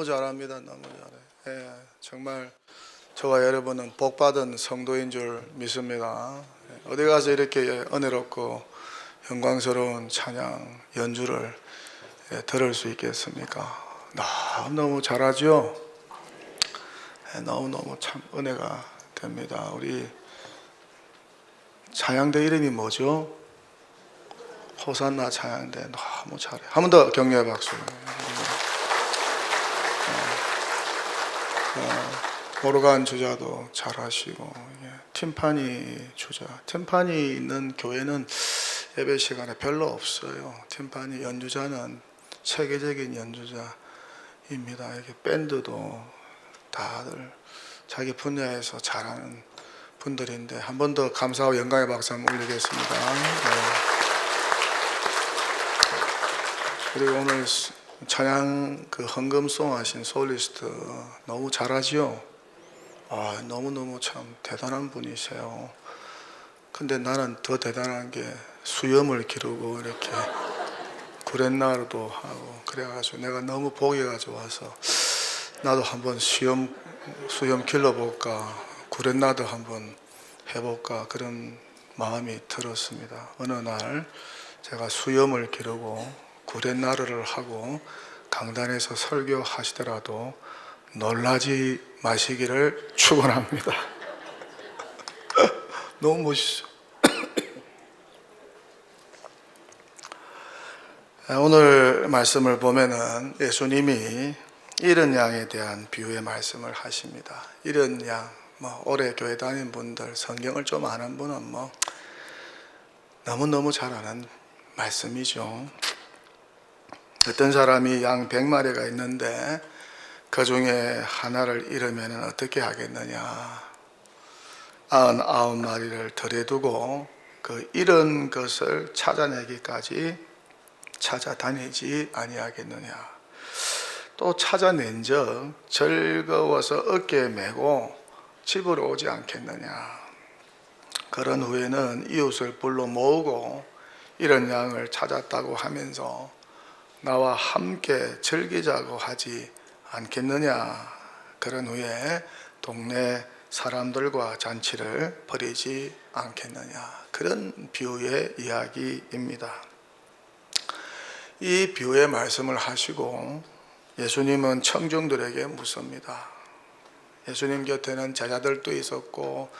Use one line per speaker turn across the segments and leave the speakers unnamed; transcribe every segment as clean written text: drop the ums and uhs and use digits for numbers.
너무 잘합니다. 너무 잘해. 예, 정말 저와 여러분은 복받은 성도인 줄 믿습니다. 어디 가서 이렇게 은혜롭고 영광스러운 찬양 연주를 들을 수 있겠습니까? 너무너무 잘하죠? 너무너무 참 은혜가 됩니다. 우리 찬양대 이름이 뭐죠? 호산나 찬양대. 너무 잘해. 한 번 더 격려의 박수. 오르간 주자도 잘하시고, 팀파니 주자. 팀파니 있는 교회는 예배 시간에 별로 없어요. 팀파니 연주자는 세계적인 연주자입니다. 이렇게 밴드도 다들 자기 분야에서 잘하는 분들인데 한 번 더 감사하고 영광의 박수 한번 올리겠습니다. 그리고 오늘 찬양 헌금송 하신 솔리스트 너무 잘하지요? 너무너무 참 대단한 분이세요. 근데 나는 더 대단한 게 수염을 기르고 이렇게 구렛나루도 하고 그래가지고 내가 너무 보기가 좋아서 나도 한번 수염 길러볼까, 구렛나루 한번 해볼까 그런 마음이 들었습니다. 어느 날 제가 수염을 기르고 구렛나루를 하고 강단에서 설교하시더라도 놀라지 마시기를 축원합니다. 너무 멋있어. 오늘 말씀을 보면은 예수님이 잃은 양에 대한 비유의 말씀을 하십니다. 잃은 양, 오래 교회 다닌 분들, 성경을 좀 아는 분은 너무너무 잘 아는 말씀이죠. 어떤 사람이 양 100마리가 있는데 그 중에 하나를 잃으면 어떻게 하겠느냐? 99마리를 들여두고 그 잃은 것을 찾아내기까지 찾아다니지 아니하겠느냐? 또 찾아낸 적 즐거워서 어깨에 메고 집으로 오지 않겠느냐? 그런 후에는 이웃을 불러 모으고 잃은 양을 찾았다고 하면서 나와 함께 즐기자고 하지 않겠느냐? 그런 후에 동네 사람들과 잔치를 벌이지 않겠느냐? 그런 비유의 이야기입니다. 이 비유의 말씀을 하시고 예수님은 청중들에게 묻습니다. 예수님 곁에는 제자들도 있었고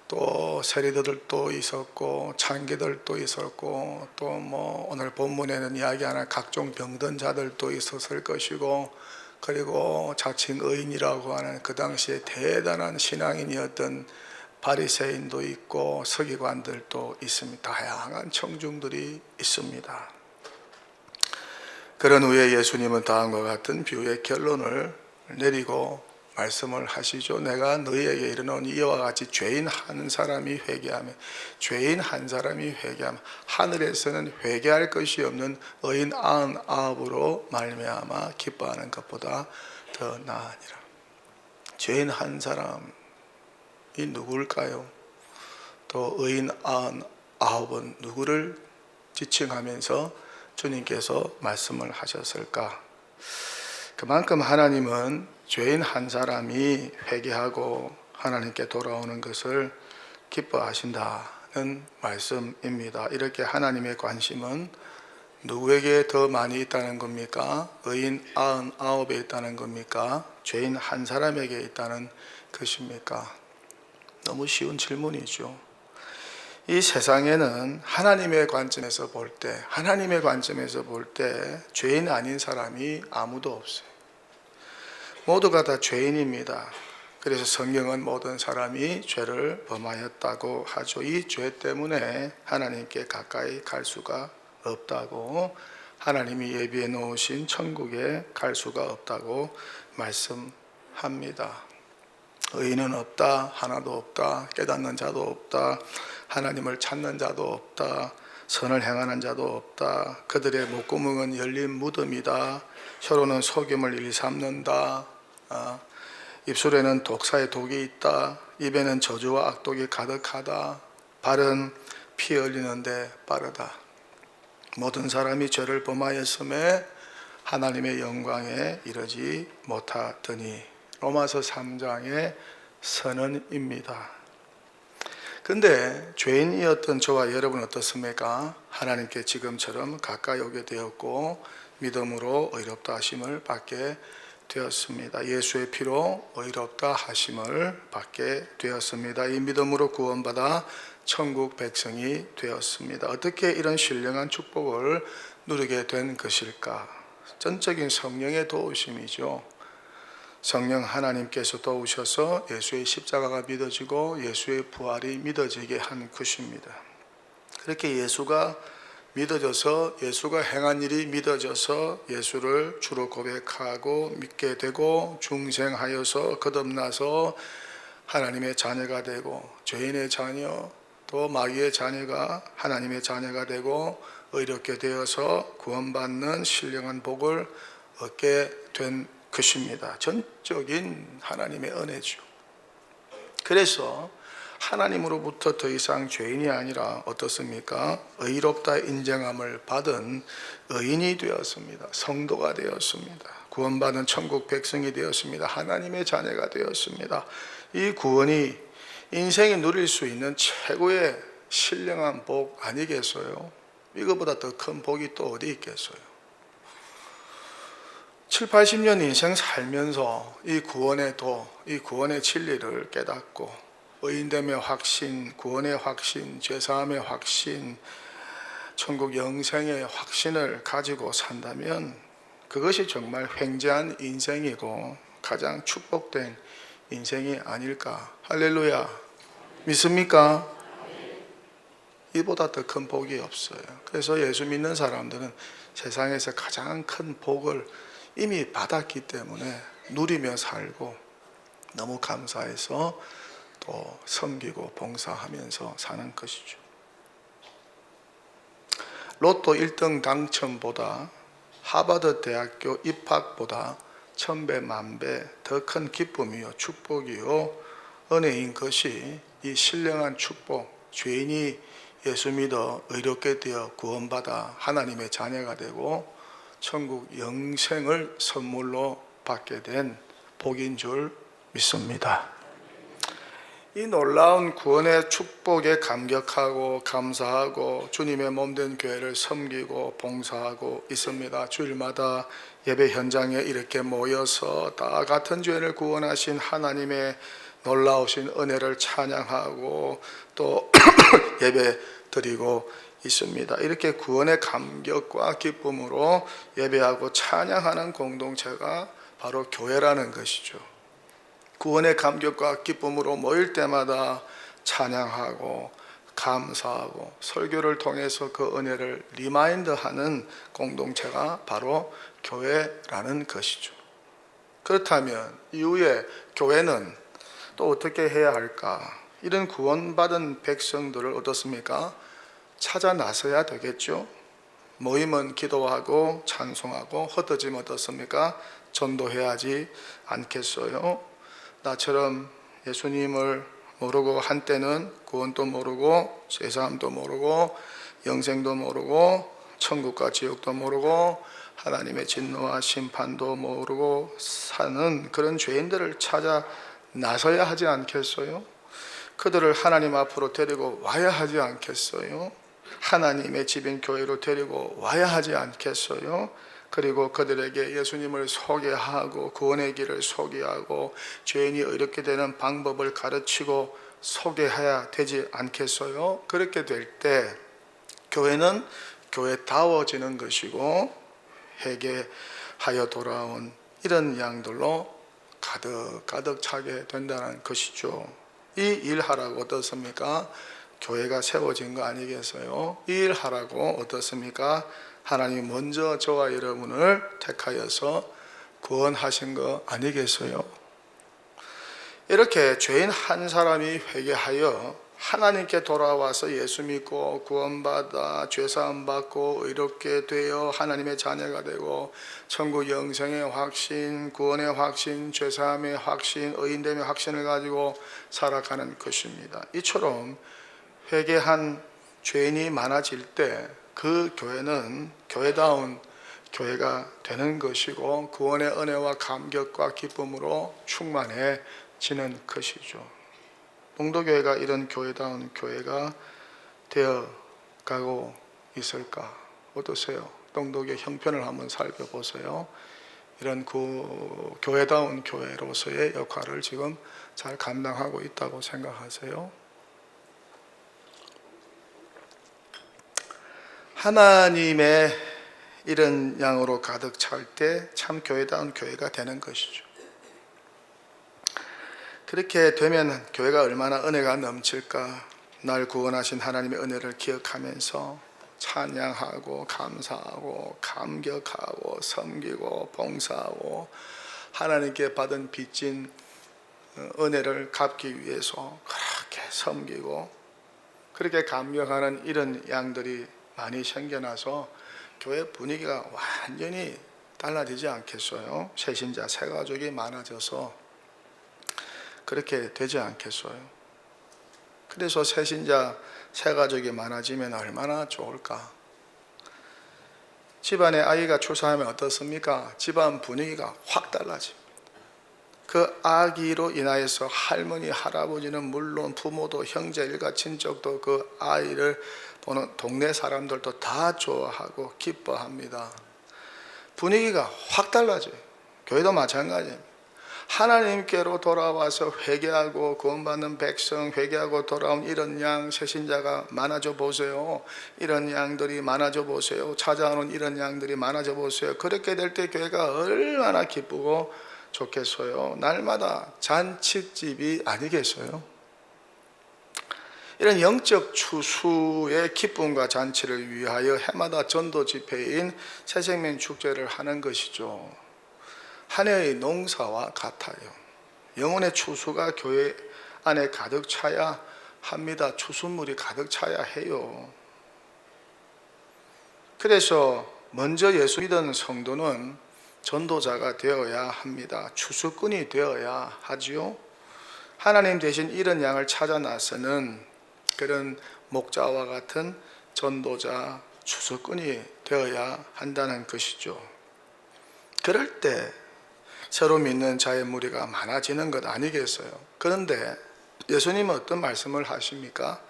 또 세리들도 있었고 창기들도 있었고 또 오늘 본문에는 이야기하는 각종 병든 자들도 있었을 것이고 그리고 자칭 의인이라고 하는 그 당시에 대단한 신앙인이었던 바리새인도 있고 서기관들도 있습니다. 다양한 청중들이 있습니다. 그런 후에 예수님은 다음과 같은 비유의 결론을 내리고 말씀을 하시죠. 내가 너희에게 이르노니 이와 같이 죄인 한 사람이 회개하면 하늘에서는 회개할 것이 없는 의인 99으로 말미암아 기뻐하는 것보다 더 나으니라. 죄인 한 사람이 누구일까요? 또 의인 99은 누구를 지칭하면서 주님께서 말씀을 하셨을까? 그만큼 하나님은 죄인 한 사람이 회개하고 하나님께 돌아오는 것을 기뻐하신다는 말씀입니다. 이렇게 하나님의 관심은 누구에게 더 많이 있다는 겁니까? 의인 99에 있다는 겁니까? 죄인 한 사람에게 있다는 것입니까? 너무 쉬운 질문이죠. 이 세상에는 하나님의 관점에서 볼 때 죄인 아닌 사람이 아무도 없어요. 모두가 다 죄인입니다. 그래서 성경은 모든 사람이 죄를 범하였다고 하죠. 이 죄 때문에 하나님께 가까이 갈 수가 없다고, 하나님이 예비해 놓으신 천국에 갈 수가 없다고 말씀합니다. 의인은 없다, 하나도 없다, 깨닫는 자도 없다, 하나님을 찾는 자도 없다, 선을 행하는 자도 없다, 그들의 목구멍은 열린 무덤이다, 혀로는 속임을 일삼는다, 입술에는 독사의 독이 있다, 입에는 저주와 악독이 가득하다, 발은 피 흘리는데 빠르다. 모든 사람이 죄를 범하였음에 하나님의 영광에 이르지 못하더니. 로마서 3장의 선언입니다. 근데 죄인이었던 저와 여러분 어떻습니까? 하나님께 지금처럼 가까이 오게 되었고 믿음으로 의롭다 하심을 받게 되었습니다. 예수의 피로 의롭다 하심을 받게 되었습니다. 이 믿음으로 구원받아 천국 백성이 되었습니다. 어떻게 이런 신령한 축복을 누리게 된 것일까? 전적인 성령의 도우심이죠. 성령 하나님께서 도우셔서 예수의 십자가가 믿어지고 예수의 부활이 믿어지게 한 것입니다. 그렇게 예수가 믿어져서, 예수가 행한 일이 믿어져서 예수를 주로 고백하고 믿게 되고 중생하여서 거듭나서 하나님의 자녀가 되고, 죄인의 자녀 또 마귀의 자녀가 하나님의 자녀가 되고 의롭게 되어서 구원받는 신령한 복을 얻게 된 것입니다. 전적인 하나님의 은혜죠. 그래서 하나님으로부터 더 이상 죄인이 아니라 어떻습니까? 의롭다 인정함을 받은 의인이 되었습니다. 성도가 되었습니다. 구원받은 천국 백성이 되었습니다. 하나님의 자녀가 되었습니다. 이 구원이 인생이 누릴 수 있는 최고의 신령한 복 아니겠어요? 이거보다 더 큰 복이 또 어디 있겠어요? 7, 80년 인생 살면서 이 구원의 도, 이 구원의 진리를 깨닫고 의인됨의 확신, 구원의 확신, 죄사함의 확신, 천국 영생의 확신을 가지고 산다면 그것이 정말 횡재한 인생이고 가장 축복된 인생이 아닐까. 할렐루야. 믿습니까? 이보다 더 큰 복이 없어요. 그래서 예수 믿는 사람들은 세상에서 가장 큰 복을 이미 받았기 때문에 누리며 살고 너무 감사해서 또 섬기고 봉사하면서 사는 것이죠. 로또 1등 당첨보다 하버드 대학교 입학보다 1000배 만배 더 큰 기쁨이요 축복이요 은혜인 것이 이 신령한 축복, 죄인이 예수 믿어 의롭게 되어 구원받아 하나님의 자녀가 되고 천국 영생을 선물로 받게 된 복인 줄 믿습니다. 이 놀라운 구원의 축복에 감격하고 감사하고 주님의 몸된 교회를 섬기고 봉사하고 있습니다. 주일마다 예배 현장에 이렇게 모여서 다 같은 죄인을 구원하신 하나님의 놀라우신 은혜를 찬양하고 또 예배 드리고 있습니다. 이렇게 구원의 감격과 기쁨으로 예배하고 찬양하는 공동체가 바로 교회라는 것이죠. 구원의 감격과 기쁨으로 모일 때마다 찬양하고 감사하고 설교를 통해서 그 은혜를 리마인드하는 공동체가 바로 교회라는 것이죠. 그렇다면 이후에 교회는 또 어떻게 해야 할까? 이런 구원받은 백성들을 어떻습니까? 찾아 나서야 되겠죠. 모임은 기도하고 찬송하고 흩어지면 어떻습니까? 전도해야 하지 않겠어요? 나처럼 예수님을 모르고 한때는 구원도 모르고 죄사함도 모르고 영생도 모르고 천국과 지옥도 모르고 하나님의 진노와 심판도 모르고 사는 그런 죄인들을 찾아 나서야 하지 않겠어요? 그들을 하나님 앞으로 데리고 와야 하지 않겠어요? 하나님의 집인 교회로 데리고 와야 하지 않겠어요? 그리고 그들에게 예수님을 소개하고 구원의 길을 소개하고 죄인이 의롭게 되는 방법을 가르치고 소개해야 되지 않겠어요? 그렇게 될 때 교회는 교회다워지는 것이고 회개하여 돌아온 이런 양들로 가득 차게 된다는 것이죠. 이 일하라고 어떻습니까? 교회가 세워진 거 아니겠어요? 이 일하라고 어떻습니까? 하나님이 먼저 저와 여러분을 택하여서 구원하신 거 아니겠어요? 이렇게 죄인 한 사람이 회개하여 하나님께 돌아와서 예수 믿고 구원받아 죄사함 받고 의롭게 되어 하나님의 자녀가 되고 천국 영생의 확신, 구원의 확신, 죄사함의 확신, 의인됨의 확신을 가지고 살아가는 것입니다. 이처럼 회개한 죄인이 많아질 때 그 교회는 교회다운 교회가 되는 것이고 구원의 은혜와 감격과 기쁨으로 충만해지는 것이죠. 동도교회가 이런 교회다운 교회가 되어가고 있을까? 어떠세요? 동도교회 형편을 한번 살펴보세요. 이런 교회다운 교회로서의 역할을 지금 잘 감당하고 있다고 생각하세요? 하나님의 이런 양으로 가득 찰 때 참 교회다운 교회가 되는 것이죠. 그렇게 되면 교회가 얼마나 은혜가 넘칠까? 날 구원하신 하나님의 은혜를 기억하면서 찬양하고 감사하고 감격하고 섬기고 봉사하고 하나님께 받은 빚진 은혜를 갚기 위해서 그렇게 섬기고 그렇게 감격하는 이런 양들이 많이 생겨나서 교회 분위기가 완전히 달라지지 않겠어요? 새신자, 새가족이 많아져서 그렇게 되지 않겠어요? 그래서 새신자, 새가족이 많아지면 얼마나 좋을까? 집안에 아이가 출산하면 어떻습니까? 집안 분위기가 확 달라집니다. 그 아기로 인하여서 할머니, 할아버지는 물론 부모도 형제, 일가, 친척도 그 아이를 보는 동네 사람들도 다 좋아하고 기뻐합니다. 분위기가 확 달라져요. 교회도 마찬가지입니다. 하나님께로 돌아와서 회개하고 구원받는 백성, 회개하고 돌아온 이런 양, 새신자가 많아져 보세요. 이런 양들이 많아져 보세요. 찾아오는 이런 양들이 많아져 보세요. 그렇게 될 때 교회가 얼마나 기쁘고 좋겠어요. 날마다 잔치집이 아니겠어요? 이런 영적 추수의 기쁨과 잔치를 위하여 해마다 전도 집회인 새생명 축제를 하는 것이죠. 한 해의 농사와 같아요. 영혼의 추수가 교회 안에 가득 차야 합니다. 추수물이 가득 차야 해요. 그래서 먼저 예수 믿은 성도는 전도자가 되어야 합니다. 추수꾼이 되어야 하지요. 하나님 대신 이런 양을 찾아 나서는 그런 목자와 같은 전도자, 추수꾼이 되어야 한다는 것이죠. 그럴 때 새로 믿는 자의 무리가 많아지는 것 아니겠어요? 그런데 예수님은 어떤 말씀을 하십니까?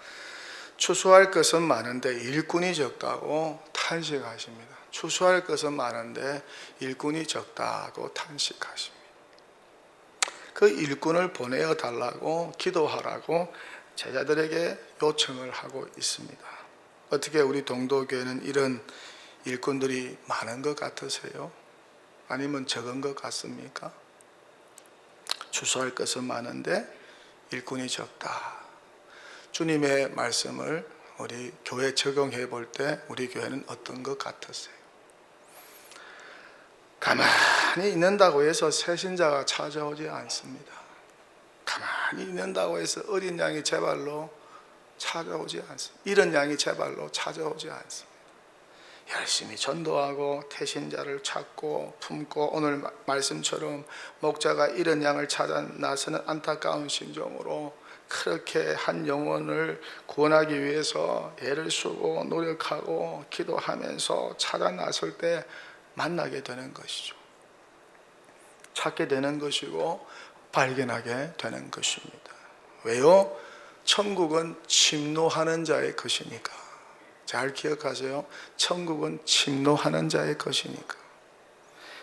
추수할 것은 많은데 일꾼이 적다고 탄식하십니다. 추수할 것은 많은데 일꾼이 적다고 탄식하십니다. 그 일꾼을 보내어 달라고 기도하라고 제자들에게 요청을 하고 있습니다. 어떻게 우리 동도교회는 이런 일꾼들이 많은 것 같으세요? 아니면 적은 것 같습니까? 추수할 것은 많은데 일꾼이 적다. 주님의 말씀을 우리 교회에 적용해 볼 때 우리 교회는 어떤 것 같으세요? 가만히 있는다고 해서 새신자가 찾아오지 않습니다. 가만히 있는다고 해서 어린 양이 제 발로 찾아오지 않습니다. 이런 양이 제 발로 찾아오지 않습니다. 열심히 전도하고 태신자를 찾고 품고 오늘 말씀처럼 목자가 이런 양을 찾아 나서는 안타까운 심정으로 그렇게 한 영혼을 구원하기 위해서 애를 쓰고 노력하고 기도하면서 찾아 나설 때 만나게 되는 것이죠. 찾게 되는 것이고 발견하게 되는 것입니다. 왜요? 천국은 침노하는 자의 것이니까. 잘 기억하세요. 천국은 침노하는 자의 것이니까.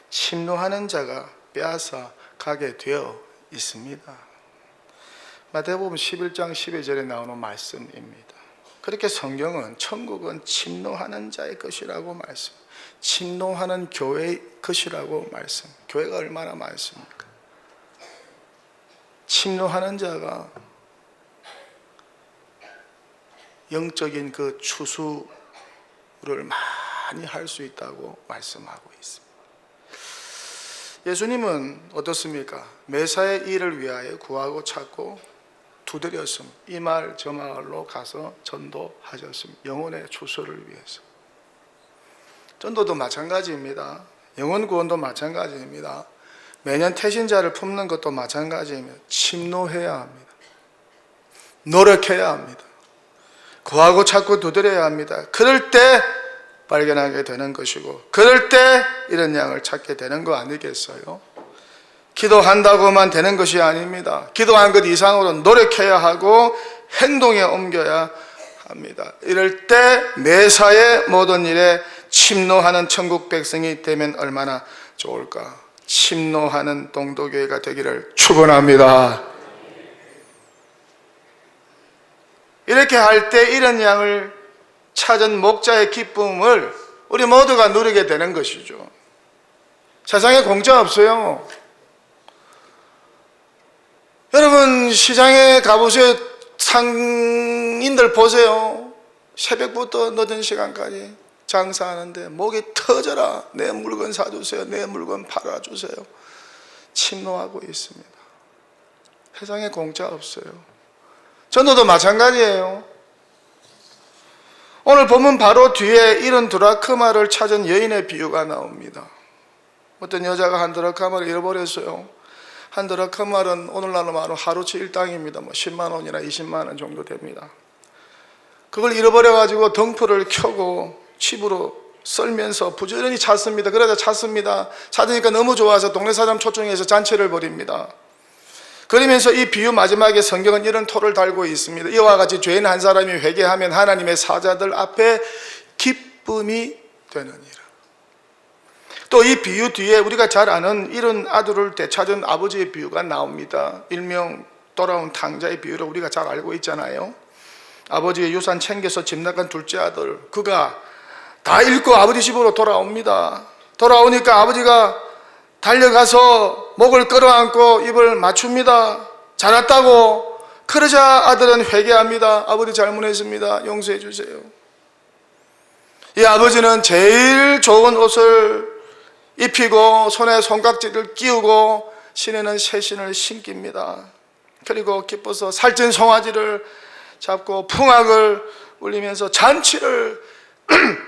침노하는 자가 빼앗아 가게 되어 있습니다. 마태복음 11장 12절에 나오는 말씀입니다. 그렇게 성경은 천국은 침노하는 자의 것이라고 말씀, 침노하는 교회의 것이라고 말씀. 교회가 얼마나 많습니까? 침노하는 자가 영적인 그 추수를 많이 할 수 있다고 말씀하고 있습니다. 예수님은 어떻습니까? 매사의 일을 위하여 구하고 찾고 두드렸습니다. 이 마을 저 마을로 가서 전도하셨습니다. 영혼의 추수를 위해서. 전도도 마찬가지입니다. 영혼 구원도 마찬가지입니다. 매년 태신자를 품는 것도 마찬가지입니다. 침노해야 합니다. 노력해야 합니다. 구하고 찾고 두드려야 합니다. 그럴 때 발견하게 되는 것이고, 그럴 때 이런 양을 찾게 되는 거 아니겠어요? 기도한다고만 되는 것이 아닙니다. 기도한 것 이상으로 노력해야 하고 행동에 옮겨야 합니다. 이럴 때 매사의 모든 일에 침노하는 천국 백성이 되면 얼마나 좋을까? 침노하는 동도교회가 되기를 축원합니다. 이렇게 할 때 이런 양을 찾은 목자의 기쁨을 우리 모두가 누리게 되는 것이죠. 세상에 공짜 없어요. 여러분, 시장에 가보세요. 상인들 보세요. 새벽부터 늦은 시간까지 장사하는데 목이 터져라. 내 물건 사주세요. 내 물건 팔아주세요. 침노하고 있습니다. 세상에 공짜 없어요. 전도도 마찬가지예요. 오늘 보면 바로 뒤에 이런 드라크마를 찾은 여인의 비유가 나옵니다. 어떤 여자가 한 드라크마를 잃어버렸어요. 한 드라크마는 오늘날로 말하면 하루치 일당입니다. 10만 원이나 20만 원 정도 됩니다. 그걸 잃어버려가지고 덩프를 켜고 집으로 썰면서 부지런히 찾습니다. 그러다 찾습니다. 찾으니까 너무 좋아서 동네 사람 초청해서 잔치를 벌입니다. 그러면서 이 비유 마지막에 성경은 이런 토를 달고 있습니다. 이와 같이 죄인 한 사람이 회개하면 하나님의 사자들 앞에 기쁨이 되느니라. 또 이 비유 뒤에 우리가 잘 아는 이런 아들을 되찾은 아버지의 비유가 나옵니다. 일명 돌아온 탕자의 비유를 우리가 잘 알고 있잖아요. 아버지의 유산 챙겨서 집 나간 둘째 아들, 그가 다 잃고 아버지 집으로 돌아옵니다. 돌아오니까 아버지가 달려가서 목을 끌어안고 입을 맞춥니다. 잘 왔다고. 그러자 아들은 회개합니다. 아버지 잘못했습니다. 용서해 주세요. 이 아버지는 제일 좋은 옷을 입히고 손에 손깍지를 끼우고 신에는 새 신을 신깁니다. 그리고 기뻐서 살찐 송아지를 잡고 풍악을 울리면서 잔치를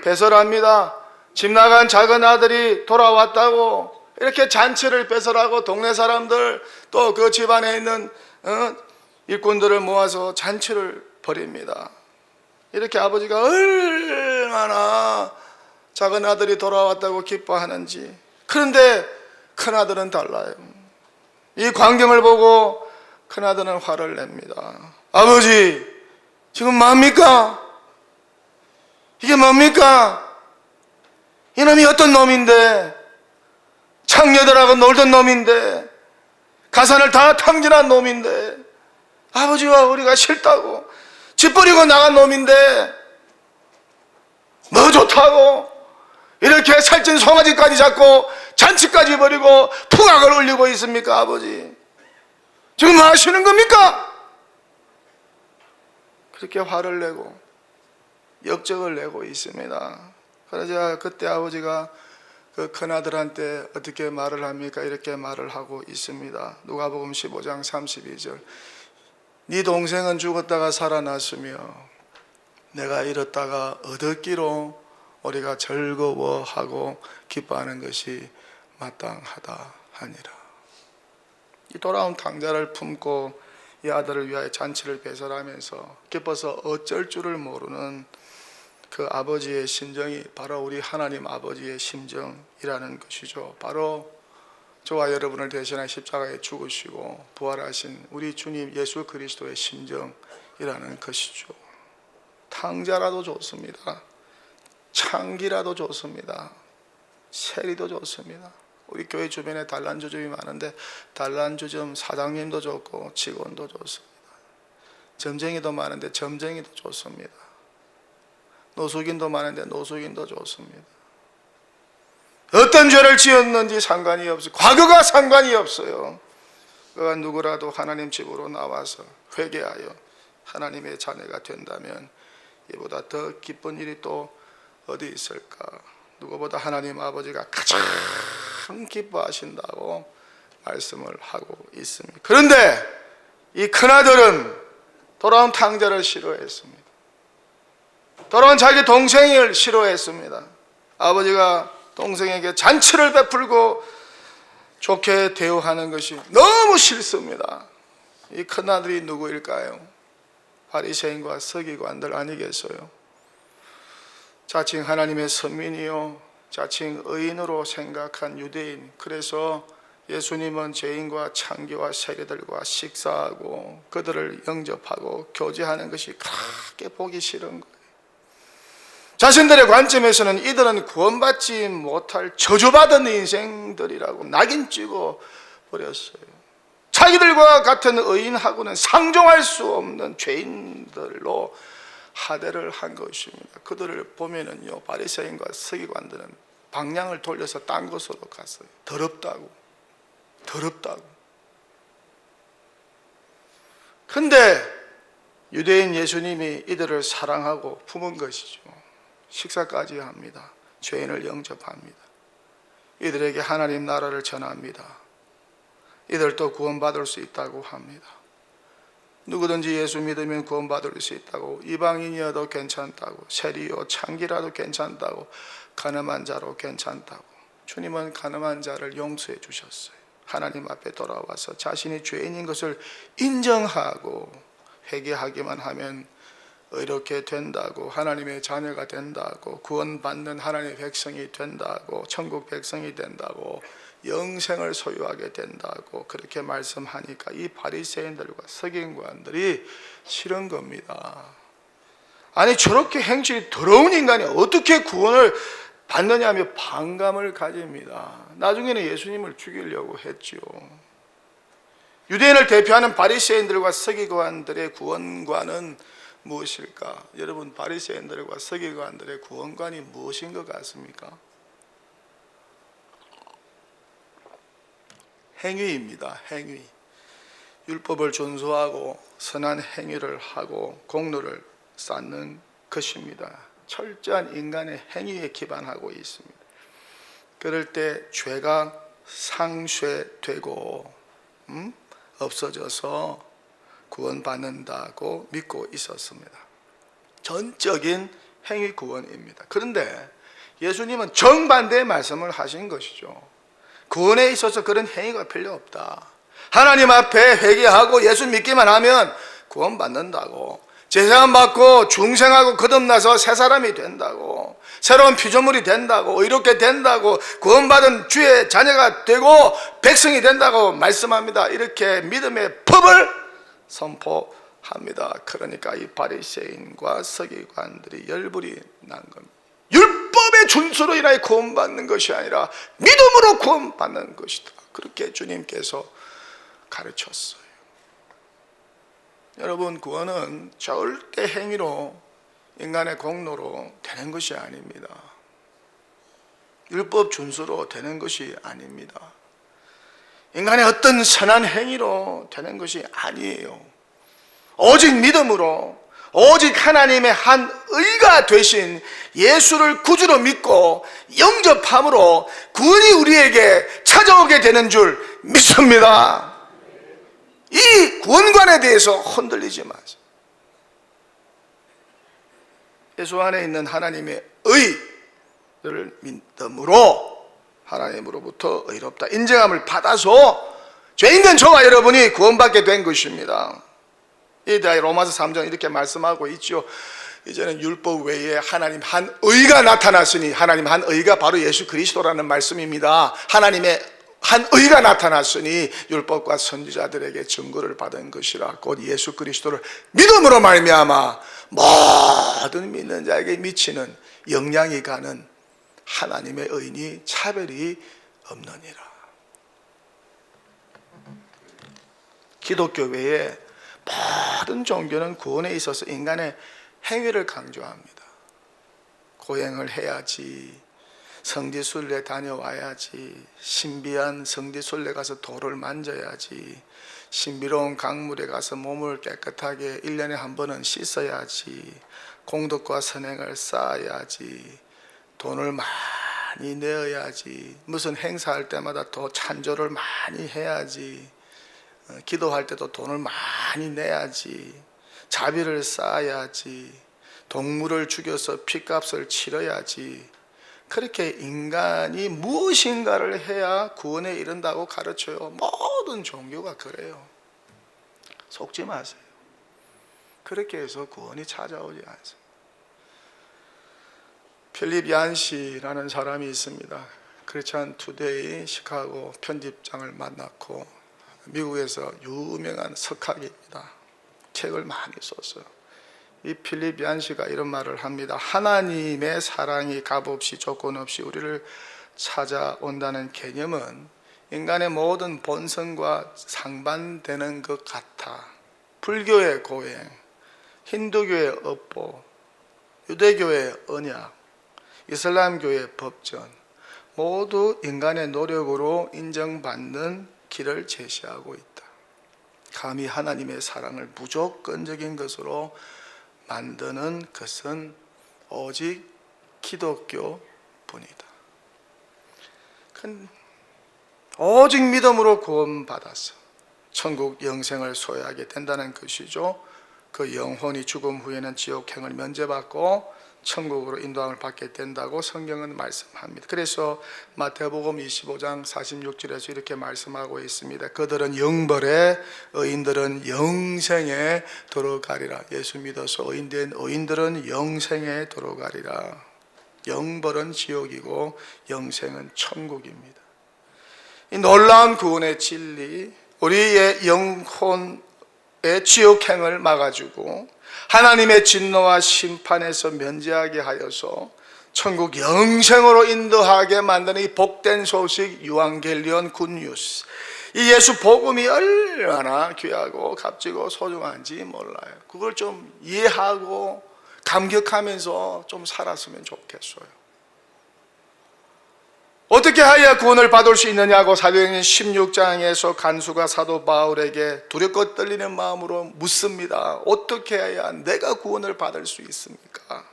배설합니다. 집 나간 작은 아들이 돌아왔다고 이렇게 잔치를 배설하고 동네 사람들 또 그 집안에 있는 일꾼들을 모아서 잔치를 벌입니다. 이렇게 아버지가 얼마나 작은 아들이 돌아왔다고 기뻐하는지. 그런데 큰아들은 달라요. 이 광경을 보고 큰아들은 화를 냅니다. 아버지, 지금 뭡니까? 이게 뭡니까? 이놈이 어떤 놈인데, 창녀들하고 놀던 놈인데, 가산을 다 탕진한 놈인데, 아버지와 우리가 싫다고 집 버리고 나간 놈인데 뭐 좋다고 이렇게 살찐 송아지까지 잡고 잔치까지 벌이고 풍악을 울리고 있습니까? 아버지, 지금 뭐 하시는 겁니까? 그렇게 화를 내고 역적을 내고 있습니다. 그러자 그때 아버지가 그 큰아들한테 어떻게 말을 합니까? 이렇게 말을 하고 있습니다. 누가복음 15장 32절. 네 동생은 죽었다가 살아났으며 내가 잃었다가 얻었기로 우리가 즐거워하고 기뻐하는 것이 마땅하다 하니라. 이 돌아온 탕자를 품고 이 아들을 위하여 잔치를 배설하면서 기뻐서 어쩔 줄을 모르는 그 아버지의 심정이 바로 우리 하나님 아버지의 심정이라는 것이죠. 바로 저와 여러분을 대신하여 십자가에 죽으시고 부활하신 우리 주님 예수 그리스도의 심정이라는 것이죠. 탕자라도 좋습니다. 창기라도 좋습니다. 세리도 좋습니다. 우리 교회 주변에 단란주점이 많은데 단란주점 사장님도 좋고 직원도 좋습니다. 점쟁이도 많은데 점쟁이도 좋습니다. 노숙인도 많은데 노숙인도 좋습니다. 어떤 죄를 지었는지 상관이 없어요. 과거가 상관이 없어요. 그가 누구라도 하나님 집으로 나와서 회개하여 하나님의 자녀가 된다면 이보다 더 기쁜 일이 또 어디 있을까? 누구보다 하나님 아버지가 가장 기뻐하신다고 말씀을 하고 있습니다. 그런데 이 큰아들은 돌아온 탕자를 싫어했습니다. 돌아온 자기 동생을 싫어했습니다. 아버지가 동생에게 잔치를 베풀고 좋게 대우하는 것이 너무 싫습니다. 이 큰아들이 누구일까요? 바리새인과 서기관들 아니겠어요? 자칭 하나님의 선민이요 자칭 의인으로 생각한 유대인, 그래서 예수님은 죄인과 창교와 세리들과 식사하고 그들을 영접하고 교제하는 것이 그렇게 보기 싫은 거예요. 자신들의 관점에서는 이들은 구원받지 못할 저주받은 인생들이라고 낙인 찍어 버렸어요. 자기들과 같은 의인하고는 상종할 수 없는 죄인들로 하대를 한 것입니다. 그들을 보면은요, 바리새인과 서기관들은 방향을 돌려서 딴 곳으로 갔어요. 더럽다고. 근데 유대인 예수님이 이들을 사랑하고 품은 것이죠. 식사까지 합니다. 죄인을 영접합니다. 이들에게 하나님 나라를 전합니다. 이들도 구원받을 수 있다고 합니다. 누구든지 예수 믿으면 구원받을 수 있다고, 이방인이어도 괜찮다고, 세리요 창기라도 괜찮다고, 가늠한 자로 괜찮다고. 주님은 가늠한 자를 용서해 주셨어요. 하나님 앞에 돌아와서 자신이 죄인인 것을 인정하고 회개하기만 하면 의롭게 된다고, 하나님의 자녀가 된다고, 구원받는 하나님의 백성이 된다고, 천국 백성이 된다고, 영생을 소유하게 된다고 그렇게 말씀하니까 이 바리새인들과 서기관들이 싫은 겁니다. 아니, 저렇게 행실이 더러운 인간이 어떻게 구원을 받느냐며 반감을 가집니다. 나중에는 예수님을 죽이려고 했죠. 유대인을 대표하는 바리새인들과 서기관들의 구원관은 무엇일까? 여러분, 바리새인들과 서기관들의 구원관이 무엇인 것 같습니까? 행위입니다. 행위. 율법을 준수하고 선한 행위를 하고 공로를 쌓는 것입니다. 철저한 인간의 행위에 기반하고 있습니다. 그럴 때 죄가 상쇄되고 없어져서 구원받는다고 믿고 있었습니다. 전적인 행위 구원입니다. 그런데 예수님은 정반대의 말씀을 하신 것이죠. 구원에 있어서 그런 행위가 필요 없다. 하나님 앞에 회개하고 예수 믿기만 하면 구원받는다고, 제사함 받고 중생하고 거듭나서 새 사람이 된다고, 새로운 피조물이 된다고, 의롭게 된다고, 구원받은 주의 자녀가 되고 백성이 된다고 말씀합니다. 이렇게 믿음의 법을 선포합니다. 그러니까 이 바리새인과 서기관들이 열불이 난 겁니다. 율법의 준수로 인하여 구원받는 것이 아니라 믿음으로 구원받는 것이다. 그렇게 주님께서 가르쳤어요. 여러분, 구원은 절대 행위로, 인간의 공로로 되는 것이 아닙니다. 율법 준수로 되는 것이 아닙니다. 인간의 어떤 선한 행위로 되는 것이 아니에요. 오직 믿음으로, 오직 하나님의 한 의가 되신 예수를 구주로 믿고 영접함으로 구원이 우리에게 찾아오게 되는 줄 믿습니다. 이 구원관에 대해서 흔들리지 마세요. 예수 안에 있는 하나님의 의를 믿음으로 하나님으로부터 의롭다 인정함을 받아서 죄인된 저와 여러분이 구원받게 된 것입니다. 이에 대해 로마서 3장 이렇게 말씀하고 있죠. 이제는 율법 외에 하나님 한 의가 나타났으니, 하나님 한 의가 바로 예수 그리스도라는 말씀입니다. 하나님의 한 의가 나타났으니 율법과 선지자들에게 증거를 받은 것이라. 곧 예수 그리스도를 믿음으로 말미암아 모든 믿는 자에게 미치는 영향이 가는 하나님의 의인이 차별이 없느니라. 기독교 외에 모든 종교는 구원에 있어서 인간의 행위를 강조합니다. 고행을 해야지, 성지순례 다녀와야지, 신비한 성지순례 가서 돌을 만져야지, 신비로운 강물에 가서 몸을 깨끗하게 1년에 한 번은 씻어야지, 공덕과 선행을 쌓아야지, 돈을 많이 내어야지, 무슨 행사할 때마다 더 찬조를 많이 해야지, 기도할 때도 돈을 많이 내야지, 자비를 쌓아야지, 동물을 죽여서 핏값을 치러야지. 그렇게 인간이 무엇인가를 해야 구원에 이른다고 가르쳐요. 모든 종교가 그래요. 속지 마세요. 그렇게 해서 구원이 찾아오지 않습니다. 필립 얀시라는 사람이 있습니다. 크리스천 투데이 시카고 편집장을 만났고 미국에서 유명한 석학입니다. 책을 많이 썼어요. 이 필립 얀시가 이런 말을 합니다. 하나님의 사랑이 값없이 조건 없이 우리를 찾아온다는 개념은 인간의 모든 본성과 상반되는 것 같아. 불교의 고행, 힌두교의 업보, 유대교의 언약, 이슬람교의 법전 모두 인간의 노력으로 인정받는 길을 제시하고 있다. 감히 하나님의 사랑을 무조건적인 것으로 만드는 것은 오직 기독교뿐이다. 오직 믿음으로 구원받아서 천국 영생을 소유하게 된다는 것이죠. 그 영혼이 죽음 후에는 지옥행을 면제받고 천국으로 인도함을 받게 된다고 성경은 말씀합니다. 그래서 마태복음 25장 46절에서 이렇게 말씀하고 있습니다. 그들은 영벌에, 의인들은 영생에 들어가리라. 예수 믿어서 의인된 의인들은 영생에 들어가리라. 영벌은 지옥이고 영생은 천국입니다. 이 놀라운 구원의 진리, 우리의 영혼의 지옥행을 막아주고 하나님의 진노와 심판에서 면제하게 하여서 천국 영생으로 인도하게 만드는 이 복된 소식 유앙겔리온 굿뉴스, 이 예수 복음이 얼마나 귀하고 값지고 소중한지 몰라요. 그걸 좀 이해하고 감격하면서 좀 살았으면 좋겠어요. 어떻게 하여야 구원을 받을 수 있느냐고 사도행전 16장에서 간수가 사도 바울에게 두렵고 떨리는 마음으로 묻습니다. 어떻게 해야 내가 구원을 받을 수 있습니까?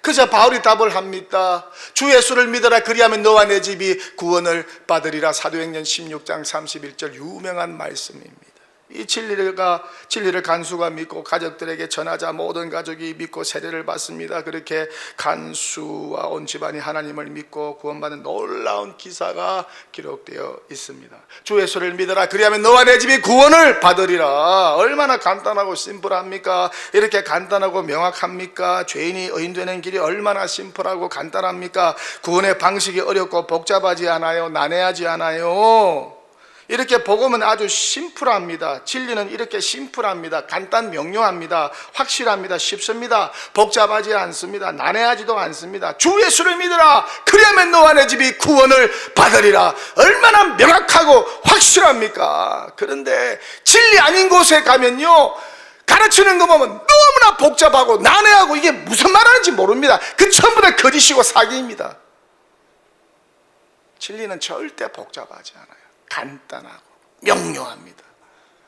그저 바울이 답을 합니다. 주 예수를 믿어라, 그리하면 너와 내 집이 구원을 받으리라. 사도행전 16장 31절 유명한 말씀입니다. 이 진리를 간수가 믿고 가족들에게 전하자 모든 가족이 믿고 세례를 받습니다. 그렇게 간수와 온 집안이 하나님을 믿고 구원받는 놀라운 기사가 기록되어 있습니다. 주 예수를 믿어라, 그리하면 너와 내 집이 구원을 받으리라. 얼마나 간단하고 심플합니까? 이렇게 간단하고 명확합니까? 죄인이 의인되는 길이 얼마나 심플하고 간단합니까? 구원의 방식이 어렵고 복잡하지 않아요. 난해하지 않아요. 이렇게 복음은 아주 심플합니다. 진리는 이렇게 심플합니다. 간단 명료합니다. 확실합니다. 쉽습니다. 복잡하지 않습니다. 난해하지도 않습니다. 주 예수를 믿으라, 그리하면 너와 내 집이 구원을 받으리라. 얼마나 명확하고 확실합니까? 그런데 진리 아닌 곳에 가면요, 가르치는 거 보면 너무나 복잡하고 난해하고 이게 무슨 말하는지 모릅니다. 그 전부 다 거짓이고 사기입니다. 진리는 절대 복잡하지 않아요. 간단하고 명료합니다.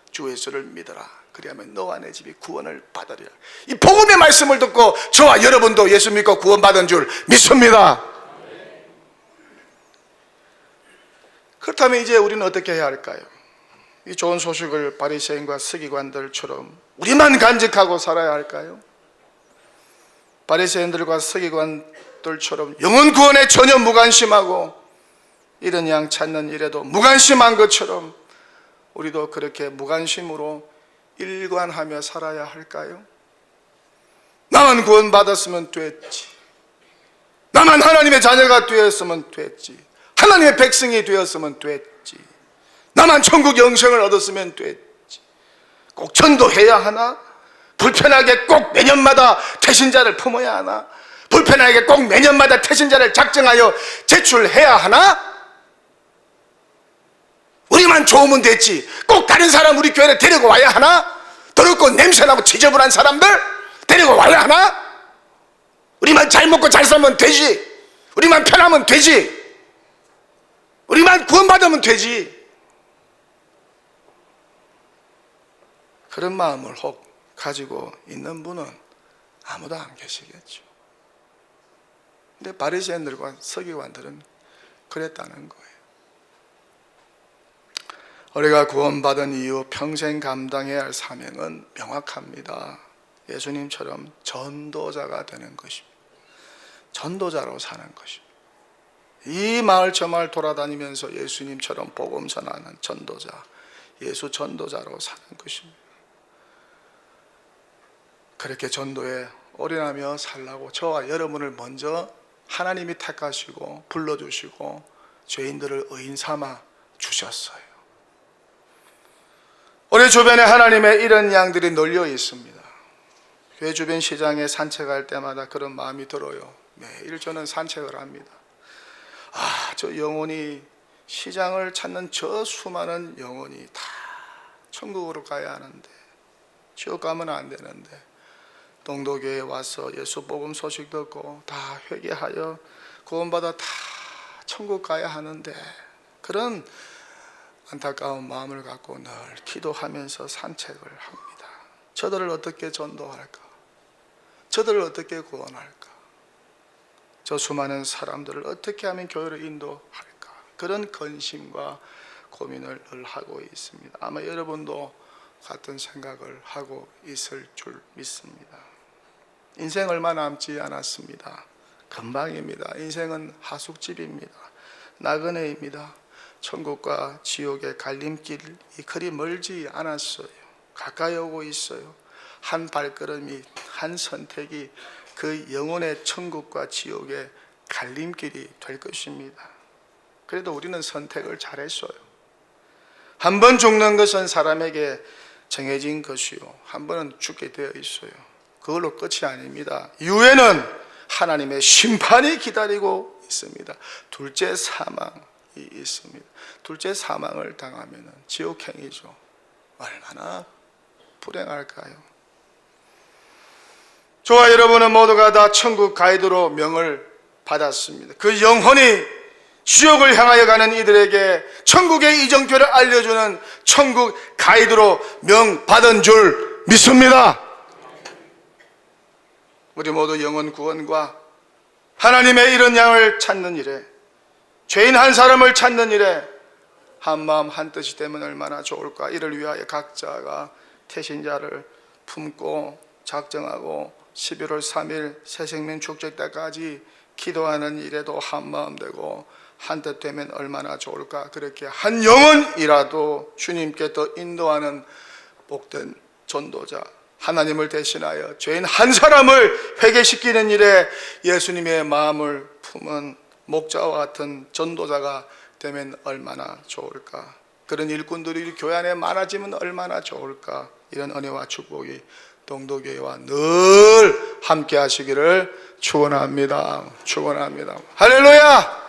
주 예수를 믿어라, 그리하면 너와 내 집이 구원을 받으리라. 이 복음의 말씀을 듣고 저와 여러분도 예수 믿고 구원받은 줄 믿습니다. 그렇다면 이제 우리는 어떻게 해야 할까요? 이 좋은 소식을 바리새인과 서기관들처럼 우리만 간직하고 살아야 할까요? 바리새인들과 서기관들처럼 영혼 구원에 전혀 무관심하고 이런 양 찾는 일에도 무관심한 것처럼 우리도 그렇게 무관심으로 일관하며 살아야 할까요? 나만 구원받았으면 됐지, 나만 하나님의 자녀가 되었으면 됐지, 하나님의 백성이 되었으면 됐지, 나만 천국 영생을 얻었으면 됐지, 꼭 전도해야 하나? 불편하게 꼭 매년마다 태신자를 품어야 하나? 불편하게 꼭 매년마다 태신자를 작정하여 제출해야 하나? 우리만 좋으면 됐지, 꼭 다른 사람 우리 교회에 데리고 와야 하나? 더럽고 냄새나고 지저분한 사람들 데리고 와야 하나? 우리만 잘 먹고 잘 살면 되지, 우리만 편하면 되지, 우리만 구원받으면 되지. 그런 마음을 혹 가지고 있는 분은 아무도 안 계시겠죠. 근데 바리새인들과 서기관들은 그랬다는 거예요. 우리가 구원받은 이후 평생 감당해야 할 사명은 명확합니다. 예수님처럼 전도자가 되는 것입니다. 전도자로 사는 것입니다. 이 마을 저 마을 돌아다니면서 예수님처럼 복음 전하는 전도자, 예수 전도자로 사는 것입니다. 그렇게 전도에 올인하며 살라고 저와 여러분을 먼저 하나님이 택하시고 불러주시고 죄인들을 의인 삼아 주셨어요. 우리 주변에 하나님의 이런 양들이 널려 있습니다. 교회 주변 시장에 산책할 때마다 그런 마음이 들어요. 매일 저는 산책을 합니다. 저 영혼이, 시장을 찾는 저 수많은 영혼이 다 천국으로 가야 하는데, 지옥 가면 안 되는데, 동도교회에 와서 예수 복음 소식 듣고 다 회개하여 구원받아 다 천국 가야 하는데, 그런 안타까운 마음을 갖고 늘 기도하면서 산책을 합니다. 저들을 어떻게 전도할까? 저들을 어떻게 구원할까? 저 수많은 사람들을 어떻게 하면 교회로 인도할까? 그런 근심과 고민을 늘 하고 있습니다. 아마 여러분도 같은 생각을 하고 있을 줄 믿습니다. 인생 얼마 남지 않았습니다. 금방입니다. 인생은 하숙집입니다. 나그네입니다. 천국과 지옥의 갈림길이 그리 멀지 않았어요. 가까이 오고 있어요. 한 발걸음이, 한 선택이 그 영혼의 천국과 지옥의 갈림길이 될 것입니다. 그래도 우리는 선택을 잘했어요. 한 번 죽는 것은 사람에게 정해진 것이요, 한 번은 죽게 되어 있어요. 그걸로 끝이 아닙니다. 이후에는 하나님의 심판이 기다리고 있습니다. 둘째 사망이 있습니다. 둘째 사망을 당하면 지옥행이죠. 얼마나 불행할까요? 저와 여러분은 모두가 다 천국 가이드로 명을 받았습니다. 그 영혼이 지옥을 향하여 가는 이들에게 천국의 이정표를 알려주는 천국 가이드로 명받은 줄 믿습니다. 우리 모두 영혼 구원과 하나님의 이런 양을 찾는 일에, 죄인 한 사람을 찾는 일에 한 마음 한 뜻이 되면 얼마나 좋을까. 이를 위하여 각자가 태신자를 품고 작정하고 11월 3일 새생명 축제 때까지 기도하는 일에도 한 마음 되고 한 뜻 되면 얼마나 좋을까. 그렇게 한 영혼이라도 주님께 더 인도하는 복된 전도자, 하나님을 대신하여 죄인 한 사람을 회개시키는 일에 예수님의 마음을 품은 목자와 같은 전도자가 되면 얼마나 좋을까. 그런 일꾼들이 교회 안에 많아지면 얼마나 좋을까. 이런 은혜와 축복이 동도교회와 늘 함께 하시기를 축원합니다. 축원합니다. 할렐루야.